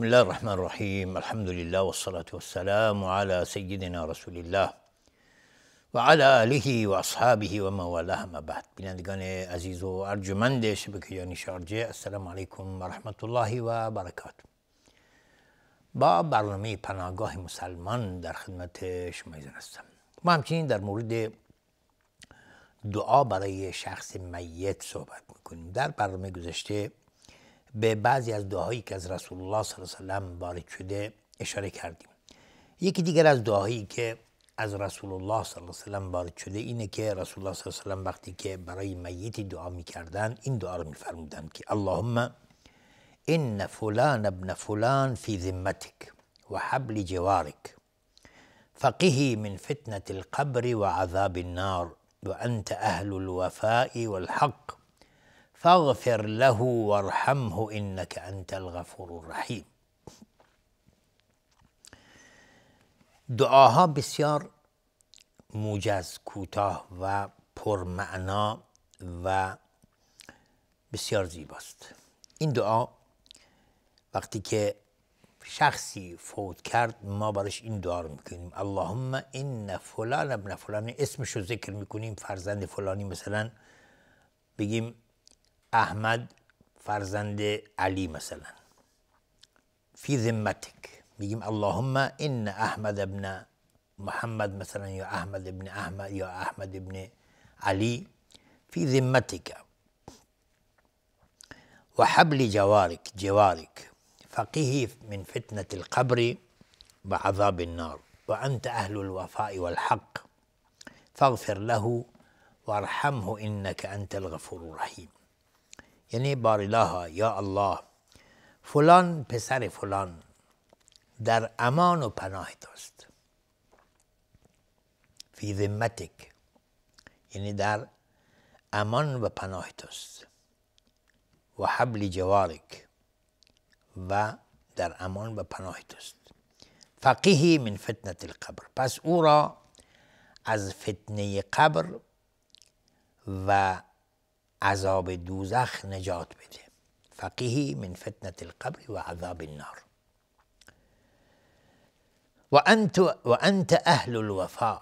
بسم الله الرحمن الرحیم. الحمد لله والصلاة والسلام على سیدنا رسول الله و علی آله و اصحابه و موالاه. اما بعد، بینندگان عزیز و ارجمند شبکه شارجه، السلام علیکم و رحمت الله و برکاته. با برنامه پناهگاه مسلمان در خدمت شما هستم. ما همچنین در مورد دعا برای شخص میت صحبت میکنیم. در برنامه گذشته به بعضی از دعاهایی که از رسول الله صلی الله علیه و سلم وارد شده اشاره کردیم. یکی دیگر از دعاهایی که از رسول الله صلی الله علیه و سلم وارد شده اینه که رسول الله صلی الله علیه و سلم وقتی که برای میتی دعا میکردن این دعا رو میفرمودن که اللهم ان فلان ابن فلان فی ذمتک و حبل جوارک فقه من فتنة القبر و عذاب النار و انت اهل الوفاء والحق فاغفر له وارحمه انك انت الغفور الرحیم. دعاها بسیار موجز، کوتاه و پرمعنا و بسیار زیباست. این دعا وقتی که شخصی فوت کرد ما براش این دعا رو میکنیم اللهم ان فلان ابن فلان، اسمش رو ذکر میکنیم، فرزند فلانی، مثلا بگیم احمد فرزند علی مثلا، فی ذمتک میگیم اللهم ان احمد ابن محمد مثلا، یا احمد ابن احمد یا احمد ابن علی فی ذمتک و حبل جوارک فقه من فتنة القبر و عذاب النار و انت اهل الوفاء والحق فاغفر له وارحمه انك انت الغفور الرحیم. یعنی بار الله، یا الله، فلان پسر فلان در امان و پناه توست. فی ذمتک یعنی در امان و پناه توست. و حبل جوارک و در امان و پناه توست. فقه من فتنة القبر، پس او را از فتنه قبر و عذاب دوزخ نجات بده. فقه من فتنة القبر و عذاب النار و انت اهل الوفاء،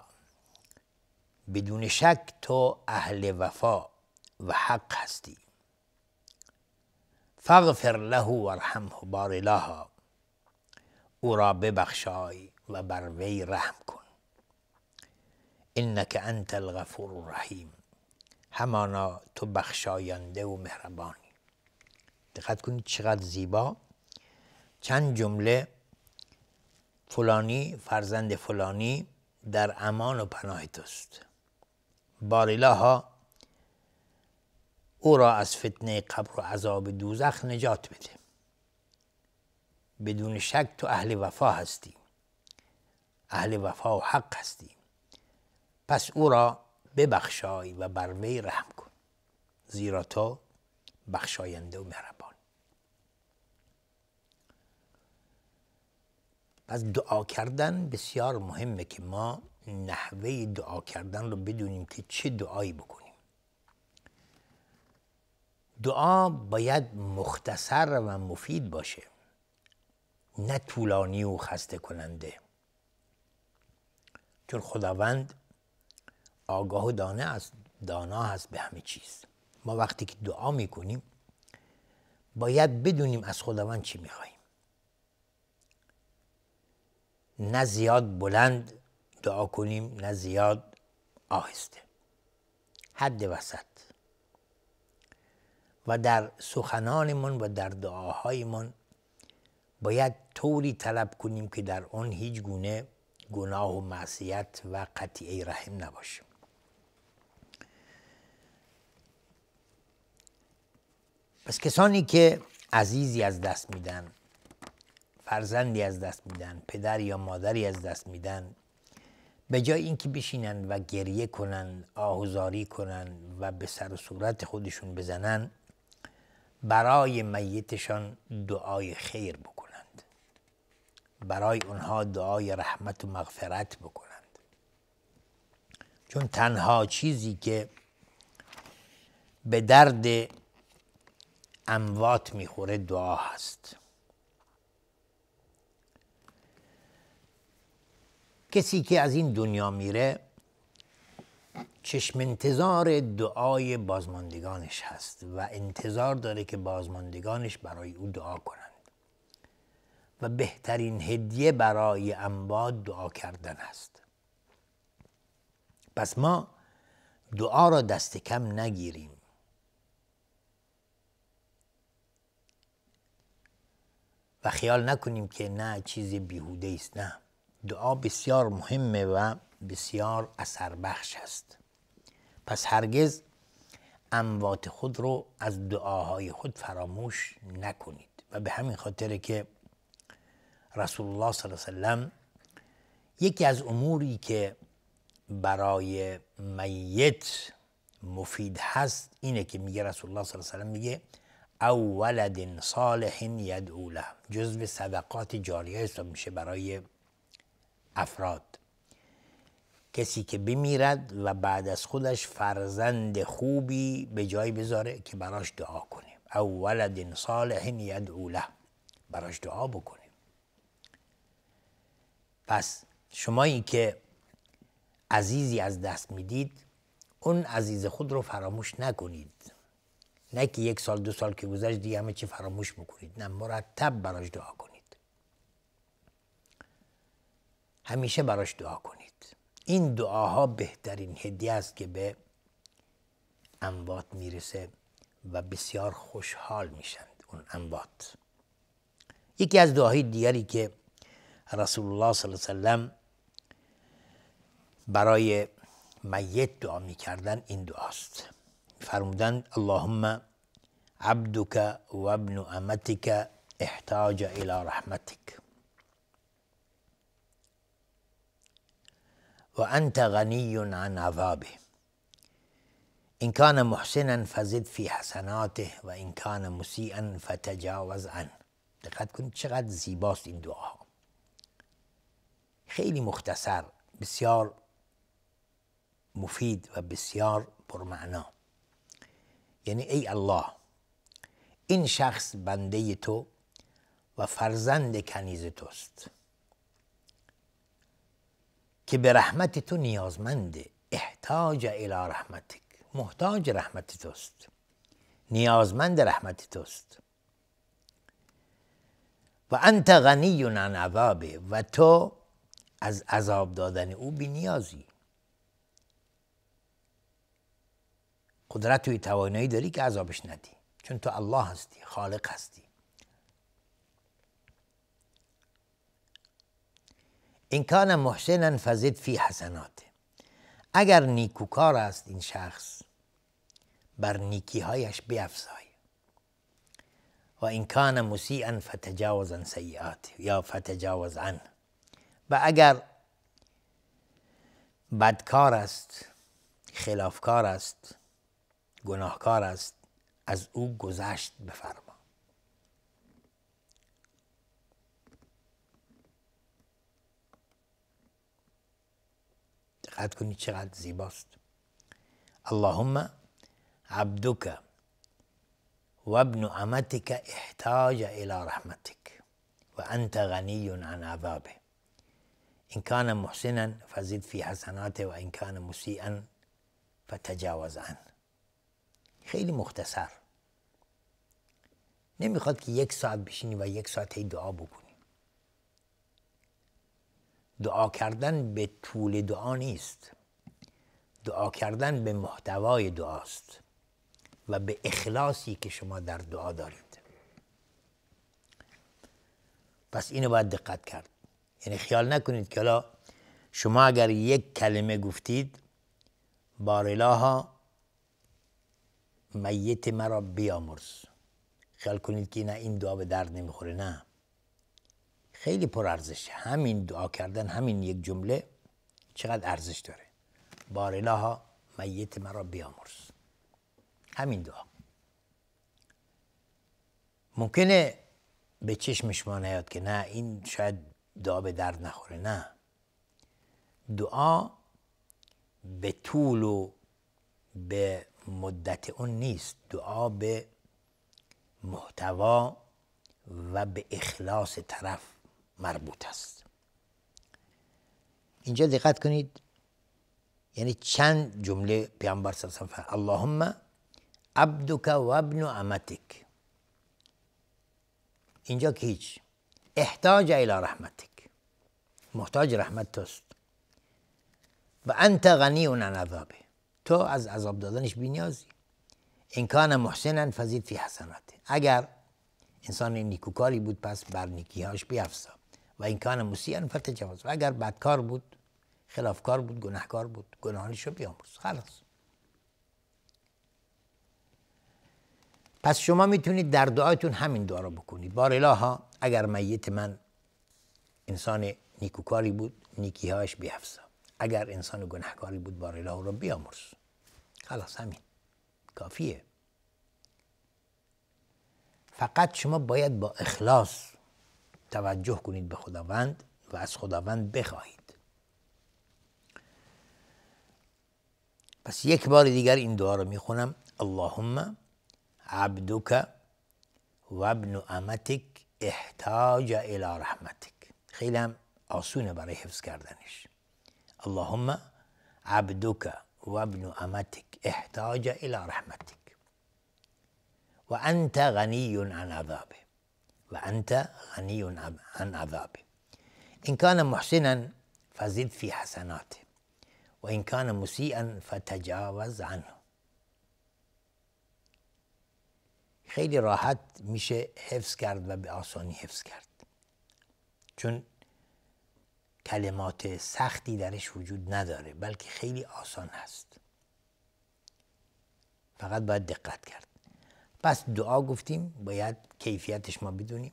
بدون شک تو اهل وفا و حق هستی. فاغفر له وارحمه، بار الله او را ببخشای و بر وی رحم کن. انک انت الغفور الرحیم، همانا تو بخشاینده و مهربانی. دقت کنید چقدر زیبا، چند جمله. فلانی فرزند فلانی در امان و پناه توست. بار الله او را از فتنه قبر و عذاب دوزخ نجات بده. بدون شک تو اهل وفا هستی، اهل وفا و حق هستی، پس او را ببخشای و بر وی رحم کن، زیرا تو بخشاینده و مهربان. پس دعا کردن بسیار مهمه که ما نحوه دعا کردن رو بدونیم که چه دعایی بکنیم. دعا باید مختصر و مفید باشه، نه طولانی و خسته کننده، چون خداوند آگاه و دانا هست به همه چیز. ما وقتی که دعا میکنیم باید بدونیم از خداوند چی میخواییم، نه زیاد بلند دعا کنیم نه زیاد آهسته، حد وسط. و در سخنانمون و در دعاهایمون باید طوری طلب کنیم که در آن هیچ گونه گناه و معصیت و قطیعه رحم نباشه. پس کسانی که عزیزی از دست میدن، فرزندی از دست میدن، پدر یا مادری از دست میدن، به جای اینکه بشینن و گریه کنن، آهوزاری کنن و به سر و صورت خودشون بزنن، برای میتشان دعای خیر بکنند، برای اونها دعای رحمت و مغفرت بکنند. چون تنها چیزی که به درد اموات میخوره دعا هست. کسی که از این دنیا میره چشم انتظار دعای بازماندگانش هست و انتظار داره که بازماندگانش برای او دعا کنند و بهترین هدیه برای اموات دعا کردن است. پس ما دعا را دست کم نگیریم و خیال نکنیم که نه چیز بیهوده است. نه، دعا بسیار مهمه و بسیار اثر بخش است. پس هرگز اموات خود رو از دعاهای خود فراموش نکنید و به همین خاطره که رسول الله صلی الله علیه وسلم یکی از اموری که برای میت مفید هست اینه که میگه رسول الله صلی الله علیه وسلم میگه او ولد صالح یدعو له، جزو صدقات جاریه حساب میشه برای افراد. کسی که بمیرد و بعد از خودش فرزند خوبی به جای بذاره که براش دعا کنه. او ولد صالح یدعو له، براش دعا بکنه. پس شمایی که عزیزی از دست میدید اون عزیز خود رو فراموش نکنید. نه که 1 سال 2 سال که گذشت دیگه همه چی فراموش بکنید. نه، مرتب براش دعا کنید. همیشه براش دعا کنید. این دعاها بهترین هدیه است که به اموات میرسه و بسیار خوشحال میشند اون اموات. یکی از دعاهای دیگری که رسول الله صلی الله علیه وسلم برای میت دعا میکردن این دعاست. فرمودند اللهم عبدك و ابن امتك احتاج الى رحمتك و انت غنی عن عذابه ان كان محسنا فزد في حسناته و ان كان مسیئا فتجاوز عنه. دقت کنید چقدر زیباست این دعاها. خیلی مختصر، بسیار مفید و بسیار پرمعنا. یعنی ای الله، این شخص بنده تو و فرزند کنیز توست که به رحمت تو نیازمنده. احتاج الی رحمتک، محتاج رحمت توست، نیازمند رحمت توست. و انت غنی عن عذابه، و تو از عذاب دادن او بی نیازی. قدرت و توانایی داری که عذابش ندی، چون تو الله هستی، خالق هستی. این کان محسنا فزد فی حسناته، اگر نیکوکار است این شخص بر نیکیهایش بیفزای. و این کان مسیئا فتجاوز عن سیئاته یا فتجاوز عنه، و اگر بدکار است، خلافکار است، گناهکار است، از او گذشت بفرما. دقت کنید چقدر زیباست. اللهم عبدك و ابن امتك احتاج الى رحمتك و انت غنی عن عذابه ان كان محسنا فزد في حسناته و ان كان مسیئا فتجاوز عنه. خیلی مختصر. نمیخواد که 1 ساعت بشینی و 1 ساعت هی دعا بکنی. دعا کردن به طول دعا نیست. دعا کردن به محتوای دعاست و به اخلاصی که شما در دعا دارید. پس اینو باید دقت کرد. یعنی خیال نکنید که حالا شما اگر 1 کلمه گفتید بارالها میت مرا بیامرز، خیال کنید که نه این دعا به درد نمیخوره. نه، خیلی پر ارزشه. همین دعا کردن، همین 1 جمله چقدر ارزش داره. بارالها میت مرا بیامرز، همین دعا. ممکنه به چشم شما نیاد که نه این شاید دعا به درد نخوره. نه، دعا به طول و به مدت اون نیست. دعا به محتوا و به اخلاص طرف مربوط است. اینجا دقت کنید، یعنی چند جمله پیامبر صلی الله علیه و آله اللهم عبدک و ابن امتک. اینجا که هیچ، احتاج الی رحمتک، محتاج رحمت توست، و انت غنی عن عذابه، تو از عذاب دادنش بی‌نیازی. ان کان محسنا فزید فی حسناته، اگر انسان نیکوکاری بود پس بر نیکیهاش بیفزا، و این کان مسیئا فتجاوز، و اگر بدکار بود، خلافکار بود، گناهکار بود، گناهانش رو بیامرز. خلاص. پس شما میتونید در دعایتون همین دعا رو بکنید. بار الها اگر میت من انسان نیکوکاری بود، نیکیهاش بیفزا، اگر انسان گناهکاری بود، بار اله رو بیامرز. خلاص، همین کافیه. فقط شما باید با اخلاص توجه کنید به خداوند و از خداوند بخواهید. پس یک بار دیگر این دعا رو میخونم: اللهم عبدک و ابن امتک احتاج الی رحمتک. خیلی هم آسونه برای حفظ کردنش. اللهم عبدک و ابن امتک احتاج الی رحمتک و انت غنی عن عذابه، و انت غنی عن عذابه. ان کان محسنا فزد فی حسناته، و ان کان مسیئا فتجاوز عنه. خیلی راحت میشه حفظ کرد و به آسانی حفظ کرد، چون کلمات سختی درش وجود نداره، بلکه خیلی آسان هست. فقط باید دقت کرد. پس دعا گفتیم، باید کیفیتش ما بدونیم،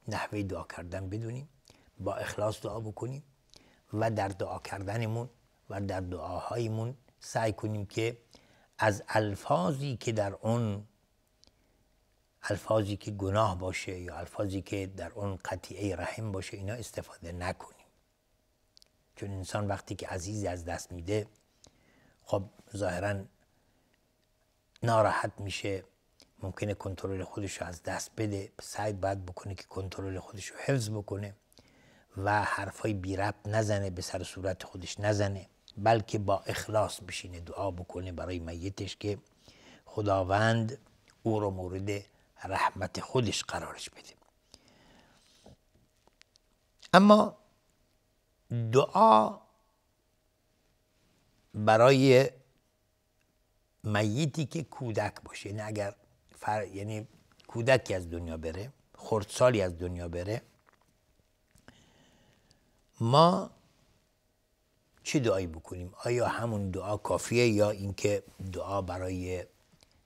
نحوه دعا کردن بدونیم، با اخلاص دعا بکنیم و در دعا کردنمون و در دعاهایمون سعی کنیم که از الفاظی که در اون الفاظی که گناه باشه یا الفاظی که در اون قطیعه رحم باشه اینا استفاده نکنیم. چون انسان وقتی که عزیزی از دست میده، خب ظاهراً ناراحت میشه، ممکنه کنترل خودش رو از دست بده. سعی باید بکنه که کنترل خودش رو حفظ بکنه و حرفای بی ربط نزنه، به سر صورت خودش نزنه، بلکه با اخلاص بشینه دعا بکنه برای میتش که خداوند او رو مورد رحمت خودش قرارش بده. اما دعا برای میتی که کودک باشه، یعنی اگر یعنی کودکی از دنیا بره، خردسالی از دنیا بره، ما چه دعایی بکنیم؟ آیا همون دعا کافیه یا اینکه دعا برای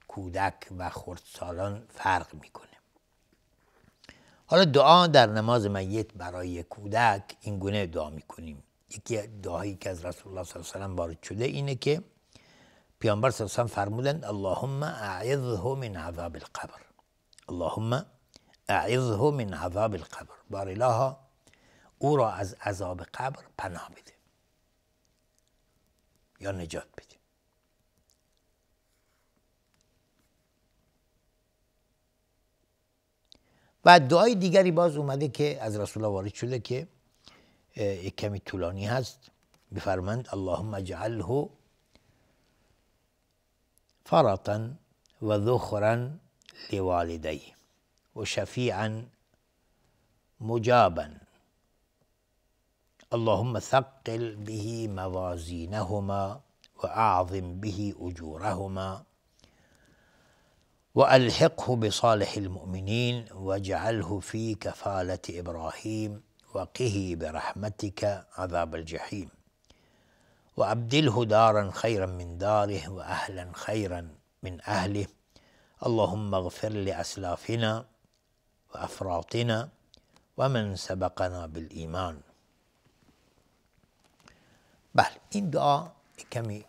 کودک و خردسالان فرق میکنه؟ حالا دعا در نماز میت برای کودک این گونه دعا میکنیم. یکی دعایی که از رسول الله صلی الله علیه و آله وارد شده اینه که پیامبر صلی الله علیه و آله فرمودند اللهم اعذه من عذاب القبر. اللهم اعذه من عذاب القبر. بار الها او را از عذاب قبر پناه بده یا نجات بده. و دعای دیگری باز اومده که از رسول الله وارد شده که یک کمی طولانی هست. بفرمند اللهم اجعله فرطا و ذخرا لوالديه و شفیعا مجابا اللهم ثقل به موازینهما و اعظم به اجورهما والحقه بصالح المؤمنين واجعله في كفالة إبراهيم وقه برحمتك عذاب الجحيم وأبدله دارا خيرا من داره وأهلا خيرا من أهله اللهم اغفر لأسلافنا وأفراطنا ومن سبقنا بالإيمان. بله، این دعا کمی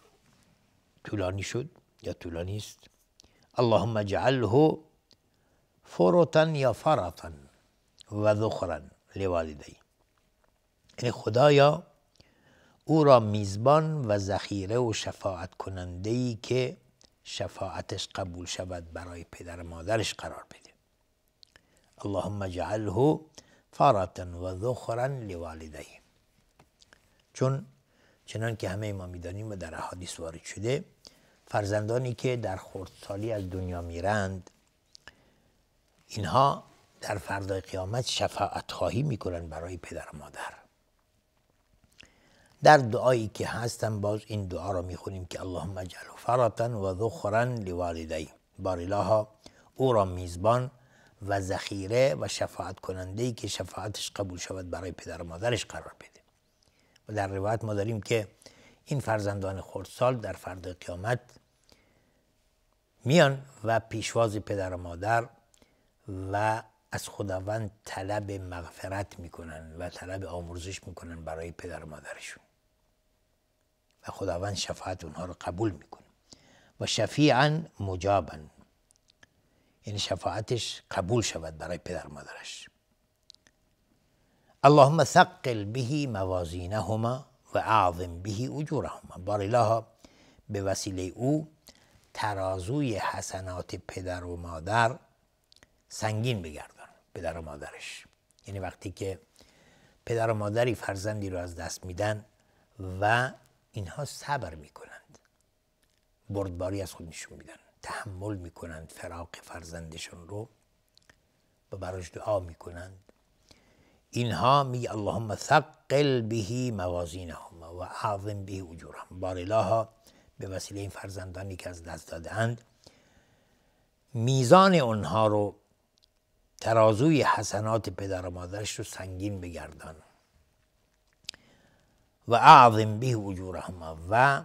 طولانی شد یا طولانی است. اللهم اجعله فرطا یا فرطا و ذخرا لوالدی. یعنی خدایا او را میزبان و ذخیره و شفاعت کننده‌ای که شفاعتش قبول شود برای پدر و مادرش قرار بده. اللهم اجعله فرطا و ذخرا لوالدی. چون چنان که همه ما میدانیم و در احادیث وارد شده، فرزندانی که در خردسالی از دنیا میرند اینها در فردای قیامت شفاعت خواهی میکنن برای پدر و مادر. در دعایی که هستن باز این دعا را میخونیم که اللهم اجعله فرطا و ذخرا لوالدی، بارالها او را میزبان و ذخیره و شفاعت کننده‌ای که شفاعتش قبول شود برای پدر و مادرش قرار بده. و در روایت ما داریم که این فرزندان خردسال در فردای قیامت میان و پیشواز پدر و مادر و از خداوند طلب مغفرت میکنن و طلب آمرزش میکنن برای پدر و مادرشون و خداوند شفاعت اونها رو قبول میکنه. و شفیعا مجابا، یعنی شفاعتش قبول شود برای پدر و مادرش. اللهم ثقل به موازینهما و اعظم به اجورهما، بارالها به وسیله او ترازوی حسنات پدر و مادر سنگین بگردان پدر و مادرش. یعنی وقتی که پدر و مادری فرزندی رو از دست میدن و اینها صبر میکنند، بردباری از خود نشون میدن، تحمل میکنند فراق فرزندشون رو و براش دعا میکنند، اینها میگه اللهم ثقل به موازینهما و اعظم به اجورهم، بارالها به وسیله این فرزندانی که از دست داده‌اند میزان اونها رو، ترازوی حسنات پدر و مادرش رو سنگین بگردان و اعظم به اجورهما و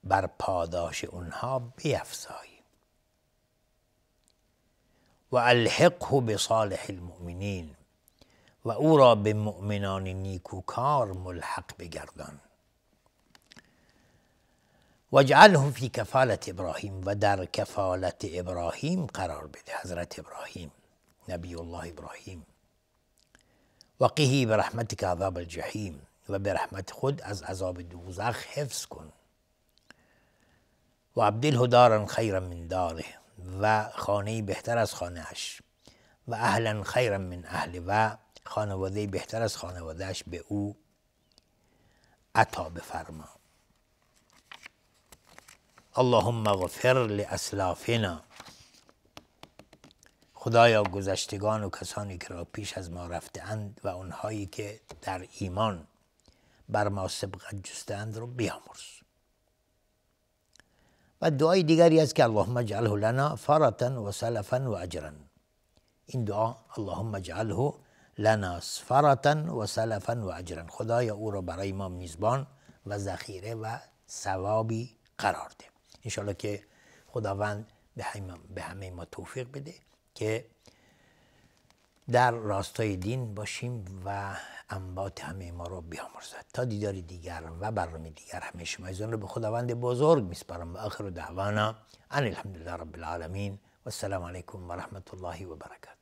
بر پاداش اونها بیفزای و الحقه بصالح المؤمنین و او را به مؤمنان نیکوکار ملحق بگردان. و اجعله فی کفالت ابراهیم و در کفالت ابراهیم قرار بده، حضرت ابراهیم نبی الله ابراهیم. و قیه برحمتک عذاب الجحیم و به رحمت خود از عذاب دوزخ حفظ کن. و ابدله دارا خیرا من داره و خانه بهتر از خانه اش و اهلا خیرا من اهله و خانواده بهتر از خانوادهش به او عطا بفرما. اللهم اغفر لاسلافنا، خدایا گذشتگان و کسانی که را پیش از ما رفته‌اند و اونهایی که در ایمان بر ما سبقت جسته‌اند رو بیامرز. و دعای دیگری است که اللهم اجعله لنا فرطا و سلفا و اجرا. این دعا اللهم اجعله لنا فرطا و سلفا و اجرا، خدایا او را برای ما میزبان و ذخیره و ثوابی قرار ده. انشاءالله که خداوند به همه ما توفیق بده که در راستای دین باشیم و انبات همه ما رو بیامرزد. تا دیدار دیگر و برنامه دیگر همه شما ایزان رو به خداوند بزرگ میسپارم و آخر دعوانا ان الحمدلله رب العالمین و السلام علیکم و رحمت الله و برکاته.